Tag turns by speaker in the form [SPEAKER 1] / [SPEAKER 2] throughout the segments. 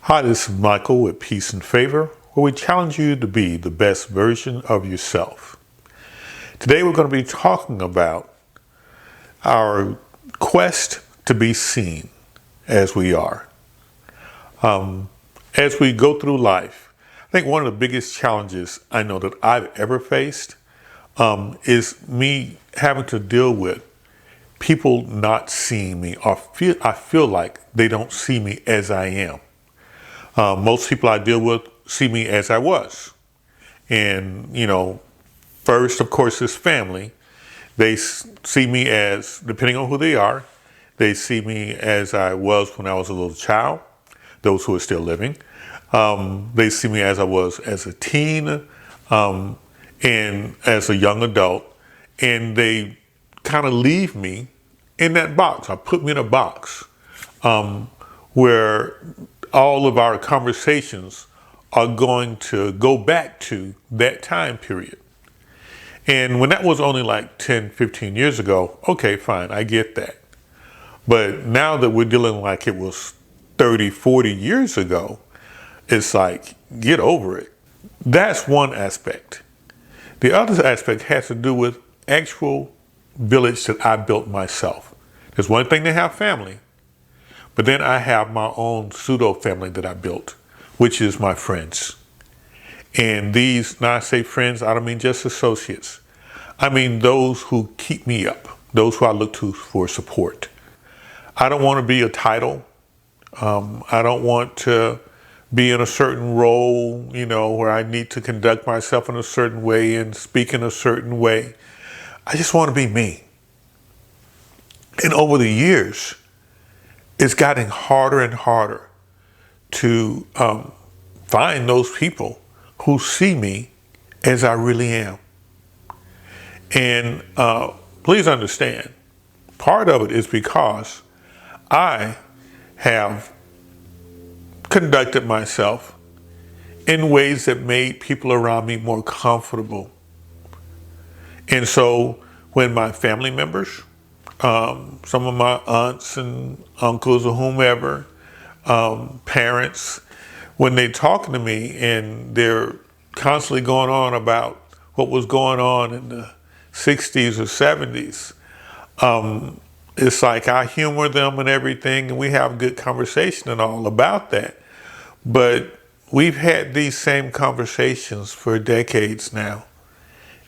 [SPEAKER 1] Hi, this is Michael with Peace and Favor, where we challenge you to be the best version of yourself. Today we're going to be talking about our quest to be seen as we are. As we go through life, I think one of the biggest challenges I know that I've ever faced is me having to deal with people not seeing me, or I feel like they don't see me as I am. Most people I deal with see me as I was. And, first, of course, is family. They see me as, depending on who they are, they see me as I was when I was a little child, those who are still living. They see me as I was as a teen and as a young adult. And they kind of leave me in that box, or put me in a box where all of our conversations are going to go back to that time period. And when that was only like 10, 15 years ago, okay, fine, I get that. But now that we're dealing like it was 30, 40 years ago, it's like, get over it. That's one aspect. The other aspect has to do with actual village that I built myself. There's one thing to have family, but then I have my own pseudo family that I built, which is my friends. And these, now I say friends, I don't mean just associates. I mean those who keep me up, those who I look to for support. I don't want to be a title. I don't want to be in a certain role, where I need to conduct myself in a certain way and speak in a certain way. I just want to be me. And over the years, it's gotten harder and harder to find those people who see me as I really am. And please understand, part of it is because I have conducted myself in ways that made people around me more comfortable. And so when my family members, some of my aunts and uncles or whomever, parents, when they're talking to me and they're constantly going on about what was going on in the 60s or 70s, it's like I humor them and everything, and we have good conversation and all about that. But we've had these same conversations for decades now.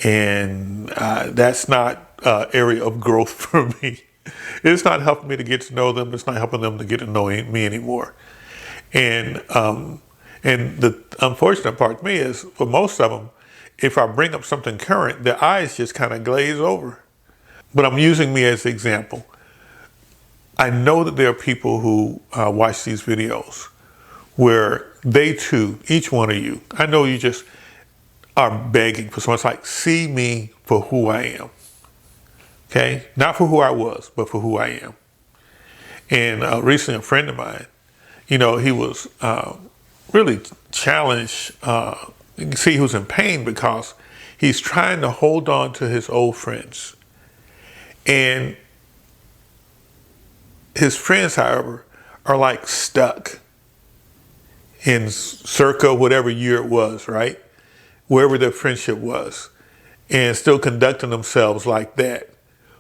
[SPEAKER 1] And that's not an area of growth for me. It's not helping me to get to know them. It's not helping them to get to know me anymore. And the unfortunate part to me is, for most of them, if I bring up something current, their eyes just kind of glaze over. But I'm using me as an example. I know that there are people who watch these videos where they too, each one of you, I know you just are begging for someone. It's like, see me for who I am. Okay? Not for who I was, but for who I am. And recently a friend of mine, he was really challenged. You can see he was in pain because he's trying to hold on to his old friends. And his friends, however, are like stuck in circa whatever year it was, right? Wherever their friendship was, and still conducting themselves like that.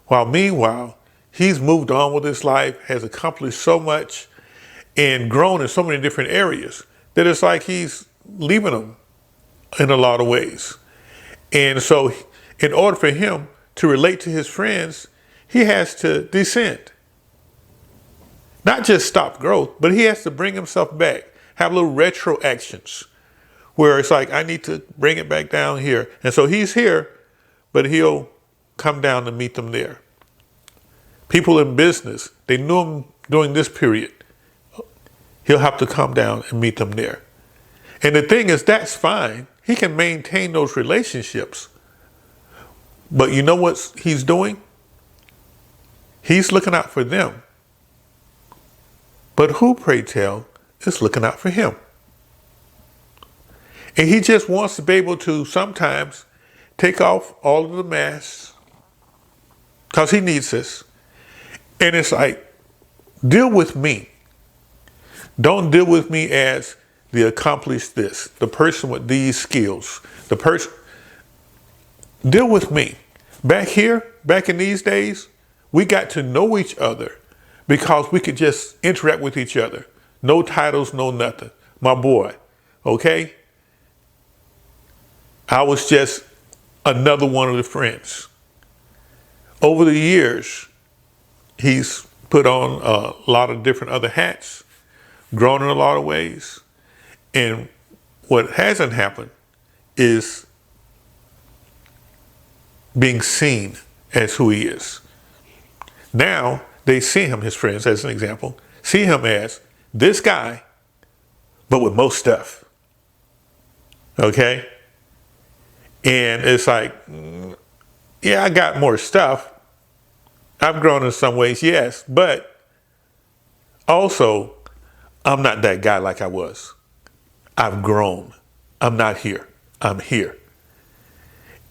[SPEAKER 1] While meanwhile, he's moved on with his life, has accomplished so much, and grown in so many different areas that it's like he's leaving them in a lot of ways. And so in order for him to relate to his friends, he has to descend. Not just stop growth, but he has to bring himself back, have little retro actions where it's like, I need to bring it back down here. And so he's here, but he'll come down to meet them there. People in business, they knew him during this period. He'll have to come down and meet them there. And the thing is, that's fine. He can maintain those relationships. But you know what he's doing? He's looking out for them. But who, pray tell, is looking out for him? And he just wants to be able to sometimes take off all of the masks because he needs this. And it's like, deal with me. Don't deal with me as the accomplished this, the person with these skills, the person. Deal with me. Back here, back in these days, we got to know each other because we could just interact with each other. No titles, no nothing. My boy, okay? I was just another one of the friends. Over the years, he's put on a lot of different other hats, grown in a lot of ways. And what hasn't happened is being seen as who he is. Now they see him, his friends, as an example, see him as this guy, but with most stuff. Okay? And it's like, yeah, I got more stuff. I've grown in some ways, yes, but also I'm not that guy like I was. I've grown. I'm not here. I'm here.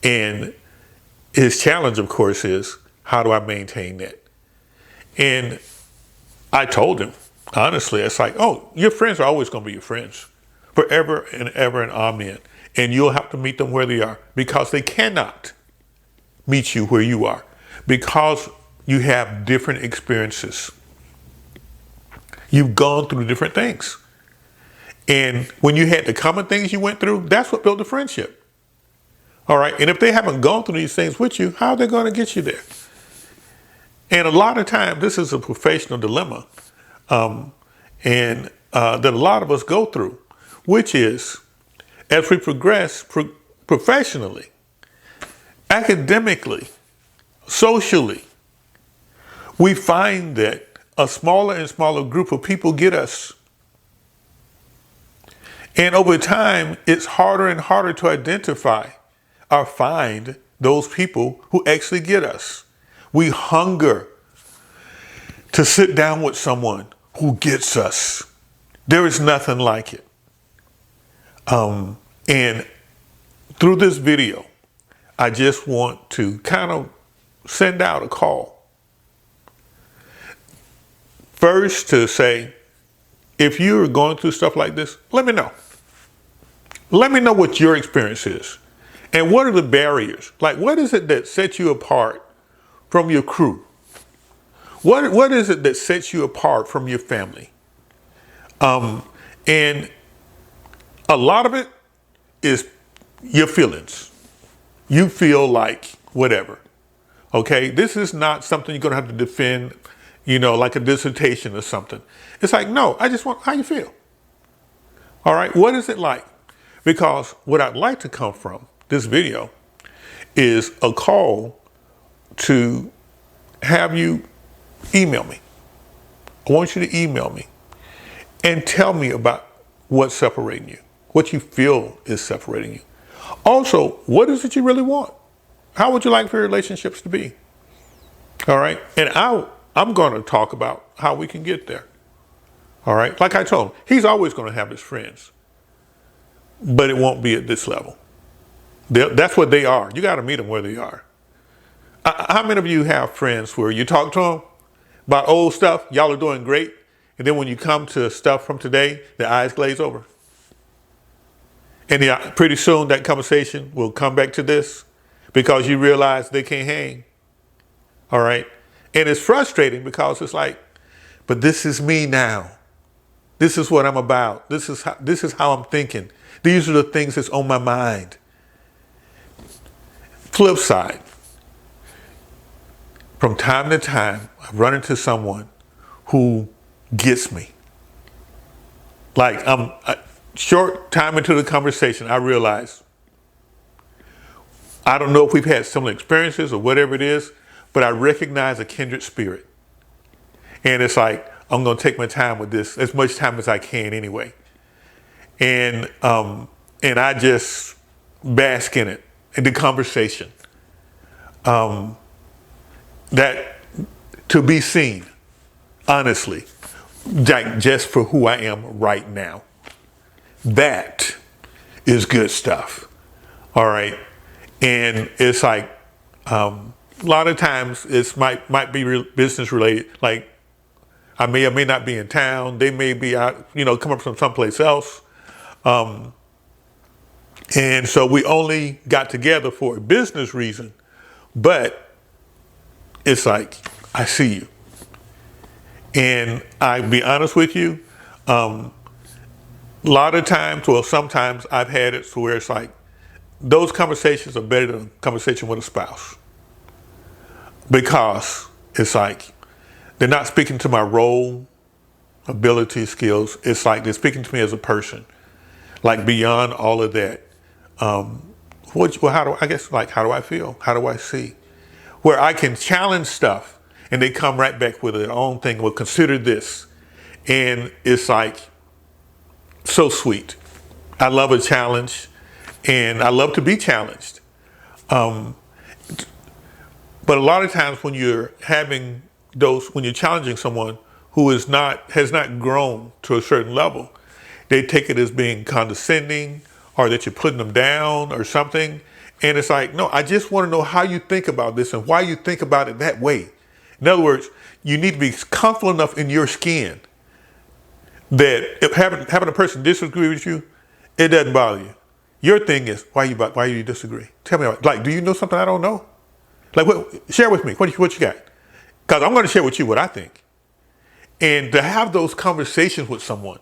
[SPEAKER 1] And his challenge, of course, is how do I maintain that? And I told him, honestly, it's like, oh, your friends are always going to be your friends forever and ever and amen. And you'll have to meet them where they are because they cannot meet you where you are because you have different experiences. You've gone through different things. And when you had the common things you went through, that's what built the friendship. All right. And if they haven't gone through these things with you, how are they going to get you there? And a lot of times, this is a professional dilemma that a lot of us go through, which is as we progress professionally, academically, socially, we find that a smaller and smaller group of people get us. And over time, it's harder and harder to identify or find those people who actually get us. We hunger to sit down with someone who gets us. There is nothing like it. And through this video, I just want to kind of send out a call. First, to say, if you're going through stuff like this, let me know. Let me know what your experience is. And what are the barriers? Like, what is it that sets you apart from your crew? What is it that sets you apart from your family? And a lot of it is your feelings. You feel like whatever. Okay, this is not something you're gonna have to defend, like a dissertation or something. It's like, no, I just want how you feel. All right, what is it like? Because what I'd like to come from this video is a call to have you email me. I want you to email me and tell me about what's separating you, what you feel is separating you. Also, what is it you really want? How would you like for your relationships to be? All right. And I'm going to talk about how we can get there. All right. Like I told him, he's always going to have his friends, but it won't be at this level. That's what they are. You got to meet them where they are. How many of you have friends where you talk to them about old stuff, y'all are doing great, and then when you come to stuff from today, the eyes glaze over? And pretty soon that conversation will come back to this because you realize they can't hang. All right? And it's frustrating because it's like, but this is me now. This is what I'm about. This is how I'm thinking. These are the things that's on my mind. Flip side. From time to time, I run into someone who gets me. Like, short time into the conversation, I realize, I don't know if we've had similar experiences or whatever it is, but I recognize a kindred spirit. And it's like, I'm going to take my time with this, as much time as I can anyway. And I just bask in it, in the conversation. That to be seen, honestly, just for who I am right now. That is good stuff. All right. And it's like, a lot of times it might be business related. Like I may or may not be in town. They may be out, coming from someplace else. And so we only got together for a business reason, but it's like, I see you. And I'll be honest with you, a lot of times, or sometimes I've had it to where it's like, those conversations are better than a conversation with a spouse. Because it's like, they're not speaking to my role, ability, skills. It's like they're speaking to me as a person. Like beyond all of that, how do I feel? How do I see? Where I can challenge stuff and they come right back with their own thing. Well, consider this. And it's like so sweet. I love a challenge and I love to be challenged. But a lot of times when you're when you're challenging someone who has not grown to a certain level, they take it as being condescending or that you're putting them down or something. And it's like, no, I just want to know how you think about this and why you think about it that way. In other words, you need to be comfortable enough in your skin that if having a person disagree with you, it doesn't bother you. Your thing is, why you disagree? Tell me, like, do you know something I don't know? Like, share with me, what you got? Because I'm going to share with you what I think. And to have those conversations with someone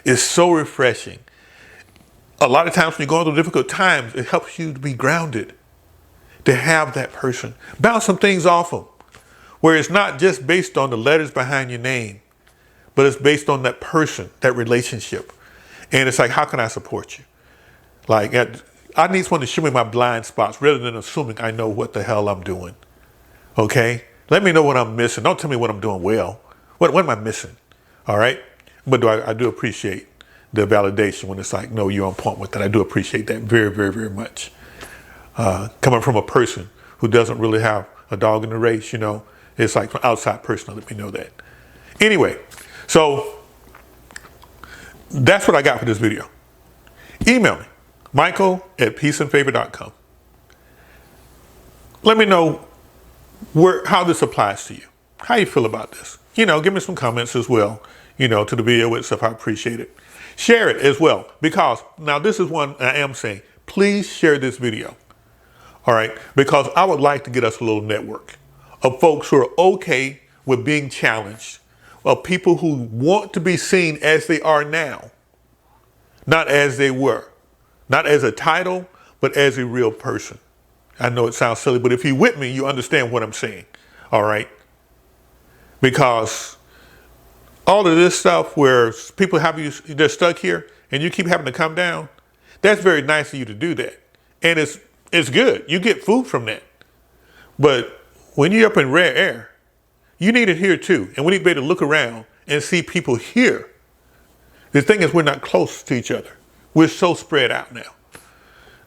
[SPEAKER 1] is so refreshing. A lot of times when you're going through difficult times, it helps you to be grounded, to have that person bounce some things off them, where it's not just based on the letters behind your name, but it's based on that person, that relationship. And it's like, how can I support you? Like, I need someone to show me my blind spots rather than assuming I know what the hell I'm doing. Okay? Let me know what I'm missing. Don't tell me what I'm doing well. What am I missing? All right? But I do appreciate the validation when it's like, no, you're on point with that. I do appreciate that very, very, very much. Coming from a person who doesn't really have a dog in the race, it's like an outside person let me know that. Anyway, so that's what I got for this video. Email me, michael@peaceandfavor.com. Let me know how this applies to you. How you feel about this? Give me some comments as well, to the video itself. I appreciate it. Share it as well, because now this is one I am saying, please share this video. All right, because I would like to get us a little network of folks who are okay with being challenged, of people who want to be seen as they are now, not as they were, not as a title, but as a real person. I know it sounds silly, but if you're with me, you understand what I'm saying. All right. Because all of this stuff where people they're stuck here and you keep having to come down, that's very nice of you to do that. And it's good. You get food from that. But when you're up in rare air, you need it here too. And we need to be able to look around and see people here. The thing is, we're not close to each other. We're so spread out now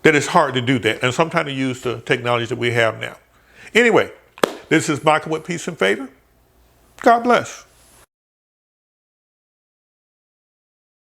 [SPEAKER 1] that it's hard to do that. And sometimes to use the technology that we have now. Anyway, this is Michael with Peace and Favor. God bless.